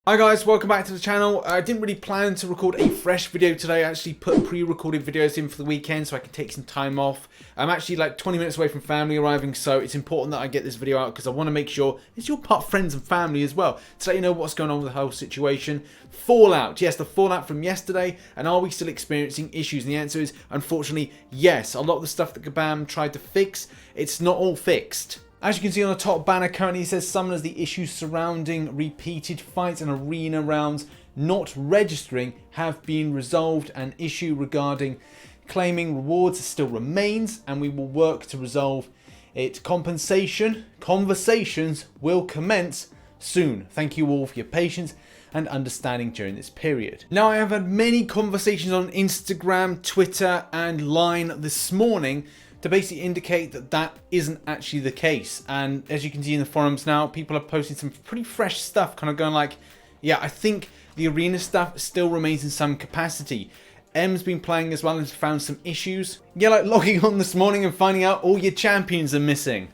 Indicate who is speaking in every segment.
Speaker 1: Hi guys, welcome back to the channel. I didn't really plan to record a fresh video today. I actually put pre-recorded videos in for the weekend so I can take some time off. I'm actually like 20 minutes away from family arriving, so it's important that I get this video out because I want to make sure it's your part friends and family as well, to let you know what's going on with the whole situation. Fallout, yes, the fallout from yesterday, and are we still experiencing issues? And the answer is, unfortunately, yes. A lot of the stuff that Kabam tried to fix, it's not all fixed. As you can see on the top banner, currently it says summoners the issues surrounding repeated fights and arena rounds not registering have been resolved. An issue regarding claiming rewards still remains, and we will work to resolve it. Conversations will commence soon. Thank you all for your patience and understanding during this period. Now, I have had many conversations on Instagram, Twitter and Line this morning to basically indicate that that isn't actually the case. And as you can see in the forums now, people are posting some pretty fresh stuff, kind of going like, yeah, I think the arena stuff still remains in some capacity. M's been playing as well and found some issues. Yeah, like logging on this morning and finding out all your champions are missing.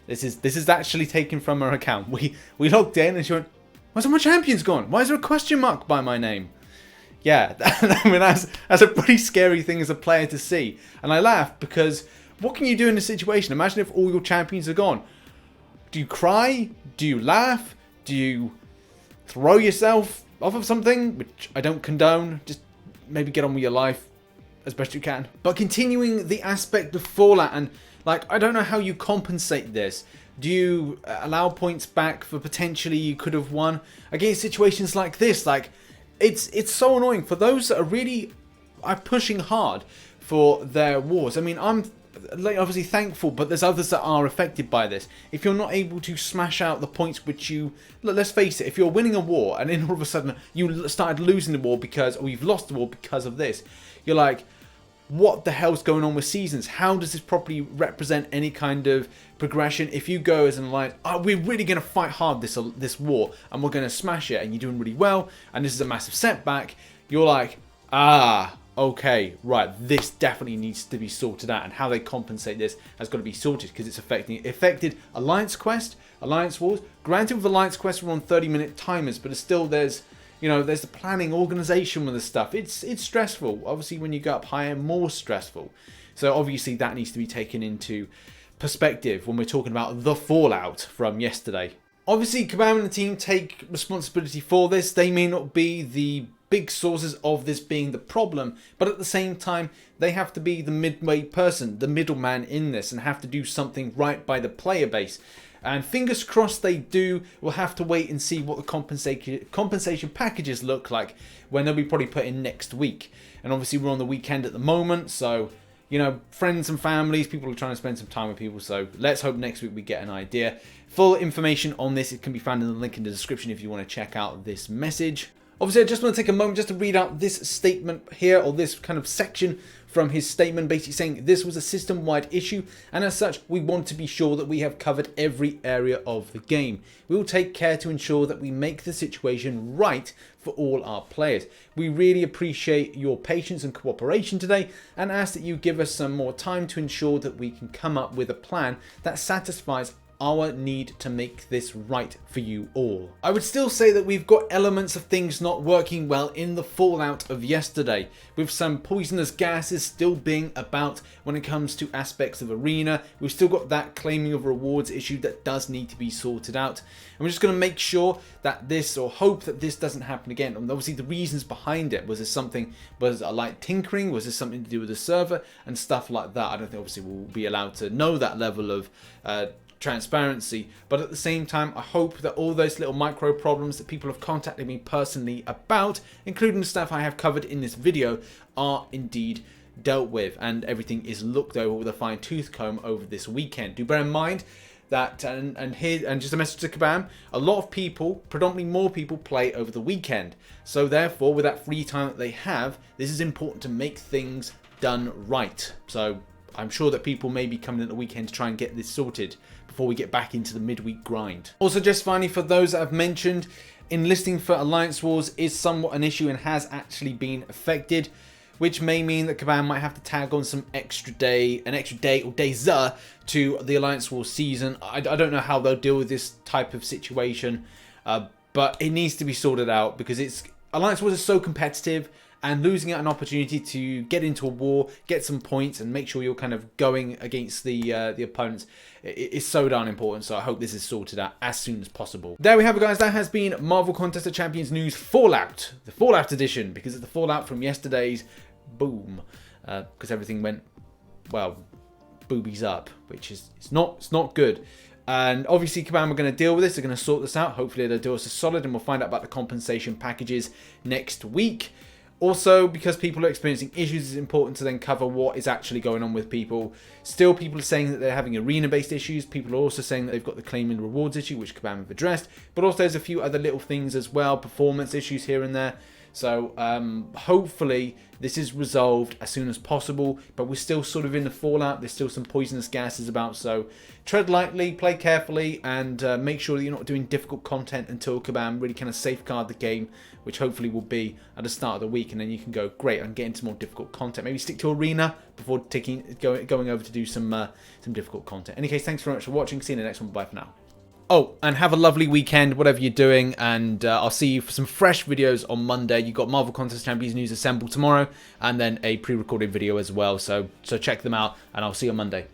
Speaker 1: This is actually taken from her account. We logged in and she went, where's all my champions gone? Why is there a question mark by my name? Yeah, I mean, that's a pretty scary thing as a player to see. And I laugh because what can you do in this situation? Imagine if all your champions are gone. Do you cry? Do you laugh? Do you throw yourself off of something? Which I don't condone. Just maybe get on with your life as best you can. But continuing the aspect of Fallout, and like, I don't know how you compensate this. Do you allow points back for potentially you could have won against situations like this? Like, it's so annoying for those that are pushing hard for their wars. I mean, I'm obviously thankful, but there's others that are affected by this. If you're not able to smash out the points which you, let's face it, if you're winning a war and then all of a sudden you started losing the war because, or you've lost the war because of this, you're like, what the hell's going on with seasons? How does this properly represent any kind of progression? If you go as an alliance, oh, we're really going to fight hard this war and we're going to smash it, and you're doing really well, and this is a massive setback, you're like, okay, right, this definitely needs to be sorted out, and how they compensate this has got to be sorted because it's affected Alliance Quest, Alliance Wars. Granted, with Alliance Quest we're on 30-minute timers, but it's still, there's the planning, organization with the stuff. It's stressful. Obviously, when you go up higher, more stressful. So obviously that needs to be taken into perspective when we're talking about the fallout from yesterday. Obviously, Kabam and the team take responsibility for this. They may not be the big sources of this being the problem, but at the same time, they have to be the midway person, the middleman in this, and have to do something right by the player base. And fingers crossed they do. We'll have to wait and see what the compensation packages look like when they'll be probably put in next week. And obviously we're on the weekend at the moment, so friends and families, people are trying to spend some time with people, so let's hope next week we get an idea. Full information on this, it can be found in the link in the description if you want to check out this message. Obviously, I just want to take a moment just to read out this statement here, or this kind of section from his statement, basically saying this was a system-wide issue, and as such, we want to be sure that we have covered every area of the game. We will take care to ensure that we make the situation right for all our players. We really appreciate your patience and cooperation today, and ask that you give us some more time to ensure that we can come up with a plan that satisfies our need to make this right for you all. I would still say that we've got elements of things not working well in the fallout of yesterday, with some poisonous gases still being about when it comes to aspects of arena. We've still got that claiming of rewards issue that does need to be sorted out, and we're just going to make sure that this, or hope that this doesn't happen again. And obviously the reasons behind it, was it like tinkering, was this something to do with the server and stuff like that? I don't think obviously we'll be allowed to know that level of transparency, but at the same time I hope that all those little micro problems that people have contacted me personally about, including the stuff I have covered in this video, are indeed dealt with and everything is looked over with a fine-tooth comb over this weekend. Do bear in mind that, and just a message to Kabam, a lot of people, predominantly more people, play over the weekend, so therefore with that free time that they have, this is important to make things done right. So I'm sure that people may be coming at the weekend to try and get this sorted before we get back into the midweek grind. Also, just finally, for those that I've mentioned, enlisting for Alliance Wars is somewhat an issue and has actually been affected, which may mean that Kabam might have to tag on some an extra day or days to the Alliance Wars season. I don't know how they'll deal with this type of situation. but it needs to be sorted out because Alliance Wars is so competitive, and losing out an opportunity to get into a war, get some points, and make sure you're kind of going against the opponents is so darn important. So I hope this is sorted out as soon as possible. There we have it, guys. That has been Marvel Contest of Champions news Fallout, the Fallout edition, because it's the Fallout from yesterday's boom, because everything went, well, boobies up, which is it's not good. And obviously, Kabam are going to deal with this. They're going to sort this out. Hopefully, they'll do us a solid, and we'll find out about the compensation packages next week. Also, because people are experiencing issues, it's important to then cover what is actually going on with people. Still, people are saying that they're having arena-based issues. People are also saying that they've got the claim and rewards issue, which Kabam have addressed. But also, there's a few other little things as well, performance issues here and there. So, hopefully, this is resolved as soon as possible. But we're still sort of in the fallout. There's still some poisonous gases about. So, tread lightly, play carefully, and make sure that you're not doing difficult content until Kabam really kind of safeguard the game, which hopefully will be at the start of the week. And then you can go, great, I'm getting some more difficult content. Maybe stick to arena before going over to do some difficult content. In any case, thanks very much for watching. See you in the next one. Bye for now. Oh, and have a lovely weekend, whatever you're doing, and I'll see you for some fresh videos on Monday. You've got Marvel Contest Champions News Assemble tomorrow, and then a pre-recorded video as well, so check them out, and I'll see you on Monday.